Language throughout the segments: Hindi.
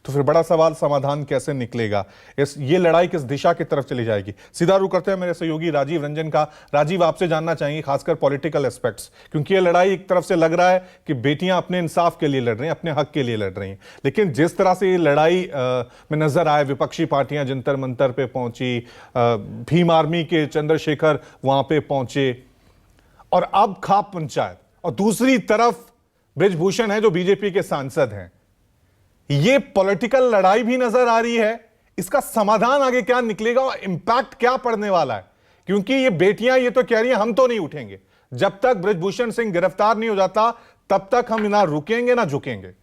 तो फिर बड़ा सवाल समाधान कैसे निकलेगा, ये लड़ाई किस दिशा की तरफ चली जाएगी। सीधा रुख करते हैं मेरे सहयोगी राजीव रंजन का। राजीव, आपसे जानना चाहेंगे खासकर पॉलिटिकल एस्पेक्ट्स, क्योंकि ये लड़ाई एक तरफ से लग रहा है कि बेटियां अपने इंसाफ के लिए लड़ रही हैं, अपने हक के लिए लड़ रही हैं, लेकिन जिस तरह से ये लड़ाई में नजर आए, विपक्षी पार्टियां जंतर मंतर पे पहुंची, भीम आर्मी के चंद्रशेखर वहां पे पहुंचे, और अब खाप पंचायत, और दूसरी तरफ बृजभूषण है जो बीजेपी के सांसद हैं। ये पॉलिटिकल लड़ाई भी नजर आ रही है। इसका समाधान आगे क्या निकलेगा और इंपैक्ट क्या पड़ने वाला है? क्योंकि ये बेटियां ये तो कह रही हैं हम तो नहीं उठेंगे, जब तक बृजभूषण सिंह गिरफ्तार नहीं हो जाता तब तक हम ना रुकेंगे ना झुकेंगे।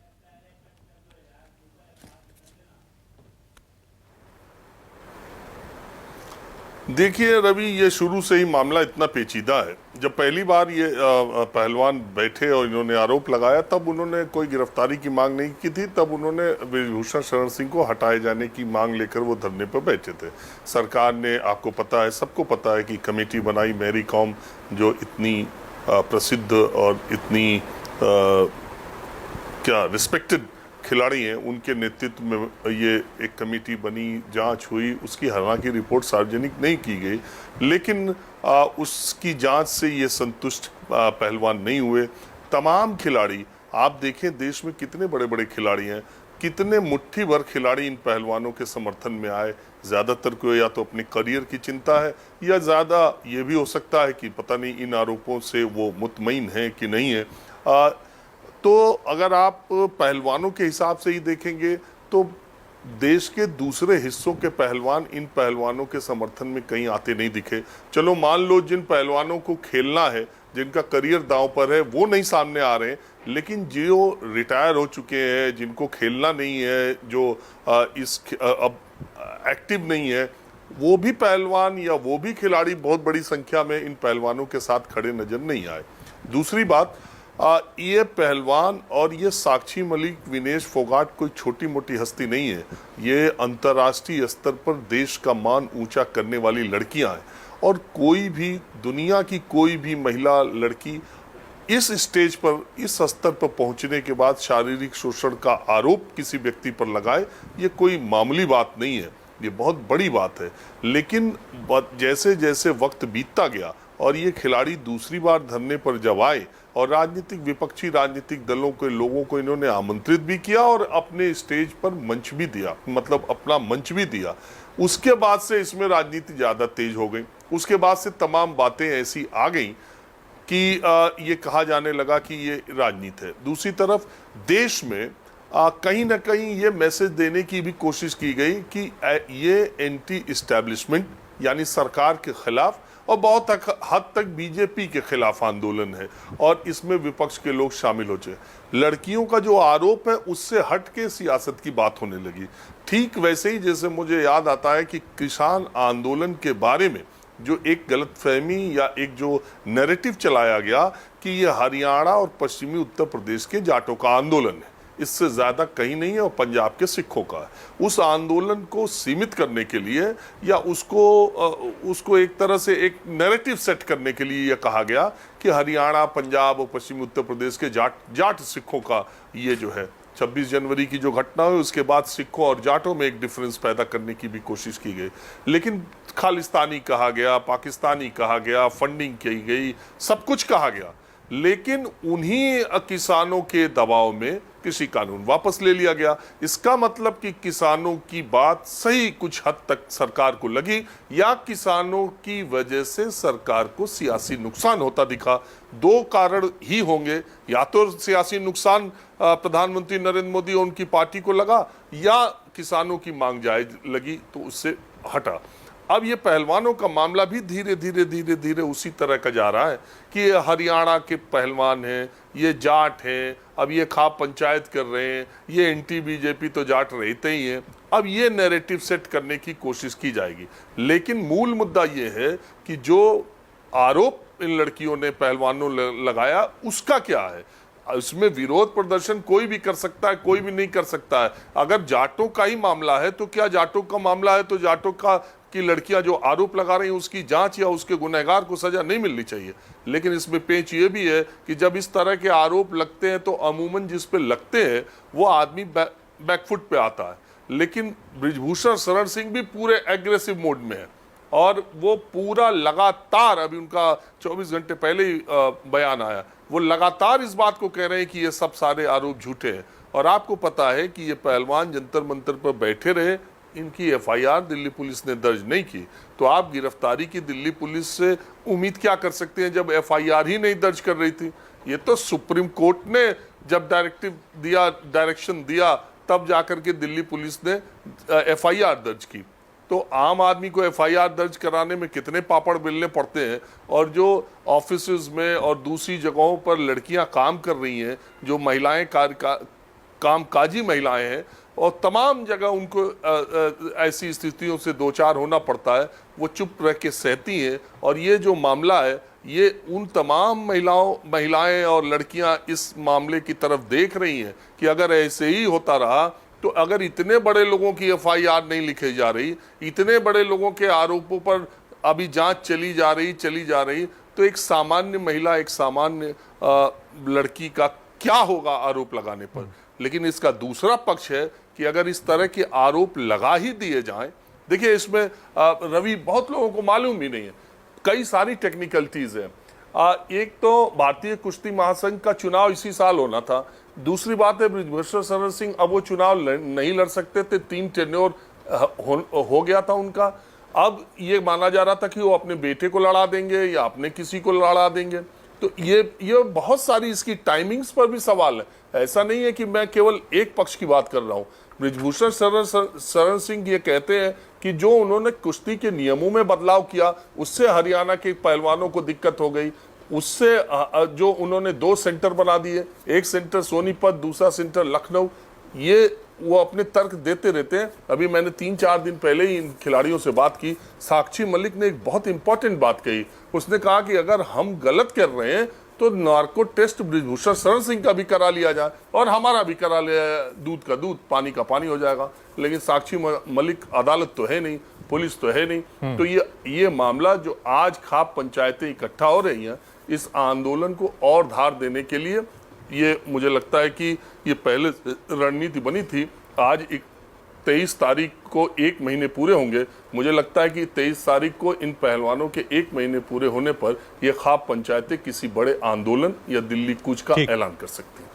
देखिए रवि, ये शुरू से ही मामला इतना पेचीदा है। जब पहली बार ये पहलवान बैठे और इन्होंने आरोप लगाया, तब उन्होंने कोई गिरफ्तारी की मांग नहीं की थी। तब उन्होंने बृजभूषण शरण सिंह को हटाए जाने की मांग लेकर वो धरने पर बैठे थे। सरकार ने, आपको पता है, सबको पता है कि कमेटी बनाई। मैरी कॉम जो इतनी प्रसिद्ध और इतनी क्या रिस्पेक्टेड खिलाड़ी हैं, उनके नेतृत्व में ये एक कमेटी बनी, जांच हुई। उसकी हालांकि रिपोर्ट सार्वजनिक नहीं की गई, लेकिन उसकी जांच से ये संतुष्ट पहलवान नहीं हुए। तमाम खिलाड़ी, आप देखें देश में कितने बड़े बड़े खिलाड़ी हैं, कितने मुट्ठी भर खिलाड़ी इन पहलवानों के समर्थन में आए। ज़्यादातर को या तो अपने करियर की चिंता है, या ज़्यादा ये भी हो सकता है कि पता नहीं इन आरोपों से वो मुतमईन हैं कि नहीं है। तो अगर आप पहलवानों के हिसाब से ही देखेंगे तो देश के दूसरे हिस्सों के पहलवान इन पहलवानों के समर्थन में कहीं आते नहीं दिखे। चलो मान लो जिन पहलवानों को खेलना है, जिनका करियर दांव पर है, वो नहीं सामने आ रहे हैं, लेकिन जो रिटायर हो चुके हैं, जिनको खेलना नहीं है, जो अब एक्टिव नहीं है, वो भी पहलवान या वो भी खिलाड़ी बहुत बड़ी संख्या में इन पहलवानों के साथ खड़े नजर नहीं आए। दूसरी बात, ये पहलवान और ये साक्षी मलिक, विनेश फोगाट कोई छोटी मोटी हस्ती नहीं है। ये अंतर्राष्ट्रीय स्तर पर देश का मान ऊंचा करने वाली लड़कियां हैं, और कोई भी दुनिया की कोई भी महिला लड़की इस स्टेज पर, इस स्तर पर पहुंचने के बाद शारीरिक शोषण का आरोप किसी व्यक्ति पर लगाए, ये कोई मामूली बात नहीं है, ये बहुत बड़ी बात है। लेकिन जैसे जैसे वक्त बीतता गया और ये खिलाड़ी दूसरी बार धरने पर जब आए, और राजनीतिक, विपक्षी राजनीतिक दलों के लोगों को इन्होंने आमंत्रित भी किया और अपने स्टेज पर मंच भी दिया, मतलब अपना मंच भी दिया, उसके बाद से इसमें राजनीति ज़्यादा तेज हो गई। उसके बाद से तमाम बातें ऐसी आ गई कि ये कहा जाने लगा कि ये राजनीति है। दूसरी तरफ देश में कहीं ना कहीं ये मैसेज देने की भी कोशिश की गई कि ये एंटी इस्टेब्लिशमेंट, यानी सरकार के खिलाफ और बहुत हद तक बीजेपी के खिलाफ आंदोलन है, और इसमें विपक्ष के लोग शामिल हो जाए। लड़कियों का जो आरोप है उससे हट के सियासत की बात होने लगी। ठीक वैसे ही जैसे मुझे याद आता है कि किसान आंदोलन के बारे में जो एक गलतफहमी या एक जो नैरेटिव चलाया गया कि ये हरियाणा और पश्चिमी उत्तर प्रदेश के जाटों का आंदोलन है, इससे ज़्यादा कहीं नहीं है, और पंजाब के सिखों का है। उस आंदोलन को सीमित करने के लिए या उसको एक तरह से एक नैरेटिव सेट करने के लिए यह कहा गया कि हरियाणा, पंजाब और पश्चिमी उत्तर प्रदेश के जाट सिखों का ये जो है 26 जनवरी की जो घटना हुई, उसके बाद सिखों और जाटों में एक डिफरेंस पैदा करने की भी कोशिश की गई। लेकिन खालिस्तानी कहा गया, पाकिस्तानी कहा गया, फंडिंग की गई, सब कुछ कहा गया, लेकिन उन्हीं किसानों के दबाव में कृषि कानून वापस ले लिया गया। इसका मतलब कि किसानों की बात सही कुछ हद तक सरकार को लगी, या किसानों की वजह से सरकार को सियासी नुकसान होता दिखा। दो कारण ही होंगे, या तो सियासी नुकसान प्रधानमंत्री नरेंद्र मोदी और उनकी पार्टी को लगा, या किसानों की मांग जायज लगी तो उससे हटा। अब ये पहलवानों का मामला भी धीरे धीरे उसी तरह का जा रहा है कि ये हरियाणा के पहलवान हैं, ये जाट हैं, अब ये खाप पंचायत कर रहे हैं, ये एंटी बीजेपी तो जाट रहते ही हैं। अब ये नैरेटिव सेट करने की कोशिश की जाएगी, लेकिन मूल मुद्दा ये है कि जो आरोप इन लड़कियों ने, पहलवानों ने लगाया, उसका क्या है। इसमें विरोध प्रदर्शन कोई भी कर सकता है, कोई भी नहीं कर सकता है। अगर जाटों का ही मामला है तो क्या जाटों का मामला है तो जाटों का की लड़कियां जो आरोप लगा रही हैं उसकी जांच या उसके गुनहगार को सजा नहीं मिलनी चाहिए। लेकिन इसमें पेच ये भी है कि जब इस तरह के आरोप लगते हैं तो अमूमन जिस पे लगते हैं वो आदमी बैकफुट पे आता है, लेकिन बृजभूषण शरण सिंह भी पूरे एग्रेसिव मोड में है और वो पूरा लगातार, अभी उनका 24 घंटे पहले ही बयान आया, वो लगातार इस बात को कह रहे हैं कि ये सब सारे आरोप झूठे हैं। और आपको पता है कि ये पहलवान जंतर मंतर पर बैठे रहे, इनकी एफआईआर दिल्ली पुलिस ने दर्ज नहीं की, तो आप गिरफ्तारी की दिल्ली पुलिस से उम्मीद क्या कर सकते हैं जब एफआईआर ही नहीं दर्ज कर रही थी। ये तो सुप्रीम कोर्ट ने जब डायरेक्शन दिया तब जाकर के दिल्ली पुलिस ने एफआईआर दर्ज की। तो आम आदमी को एफआईआर दर्ज कराने में कितने पापड़ बेलने पड़ते हैं, और जो ऑफिसेज में और दूसरी जगहों पर लड़कियां काम कर रही हैं, जो महिलाएं कामकाजी महिलाएं हैं, और तमाम जगह उनको ऐसी स्थितियों से दो चार होना पड़ता है, वो चुप रह के सहती हैं। और ये जो मामला है, ये उन तमाम महिलाएं और लड़कियां इस मामले की तरफ देख रही हैं कि अगर ऐसे ही होता रहा, तो अगर इतने बड़े लोगों की एफआईआर नहीं लिखी जा रही, इतने बड़े लोगों के आरोपों पर अभी जांच चली जा रही, तो एक सामान्य महिला, एक सामान्य लड़की का क्या होगा आरोप लगाने पर। लेकिन इसका दूसरा पक्ष है कि अगर इस तरह के आरोप लगा ही दिए जाएं, देखिए इसमें रवि, बहुत लोगों को मालूम भी नहीं है, कई सारी टेक्निकलिटीज हैं। एक तो भारतीय कुश्ती महासंघ का चुनाव इसी साल होना था, दूसरी बात है बृजभूषण शरण सिंह अब वो चुनाव नहीं लड़ सकते थे, 3 टेन्योर हो गया था उनका। अब ये माना जा रहा था कि वो अपने बेटे को लड़ा देंगे या अपने किसी को लड़ा देंगे। तो ये बहुत सारी इसकी टाइमिंग्स पर भी सवाल है। ऐसा नहीं है कि मैं केवल एक पक्ष की बात कर रहा हूँ। बृजभूषण शरण सिंह ये कहते हैं कि जो उन्होंने कुश्ती के नियमों में बदलाव किया, उससे हरियाणा के पहलवानों को दिक्कत हो गई, उससे जो उन्होंने 2 सेंटर बना दिए, एक सेंटर सोनीपत, दूसरा सेंटर लखनऊ, ये वो अपने तर्क देते रहते हैं। अभी मैंने 3-4 दिन पहले ही इन खिलाड़ियों से बात की, साक्षी मलिक ने एक बहुत इंपॉर्टेंट बात कही। उसने कहा कि अगर हम गलत कर रहे हैं तो नार्को टेस्ट बृजभूषण शरण सिंह का भी करा लिया जाए और हमारा भी करा लिया, दूध का दूध पानी का पानी हो जाएगा। लेकिन साक्षी मलिक अदालत तो है नहीं, पुलिस तो है नहीं। तो ये मामला जो आज खाप पंचायतें इकट्ठा हो रही हैं, इस आंदोलन को और धार देने के लिए ये मुझे लगता है कि ये पहले रणनीति बनी थी। आज 23 तारीख को 1 महीने पूरे होंगे। मुझे लगता है कि 23 तारीख को इन पहलवानों के 1 महीने पूरे होने पर ये खाप पंचायतें किसी बड़े आंदोलन या दिल्ली कूच का ऐलान कर सकती हैं।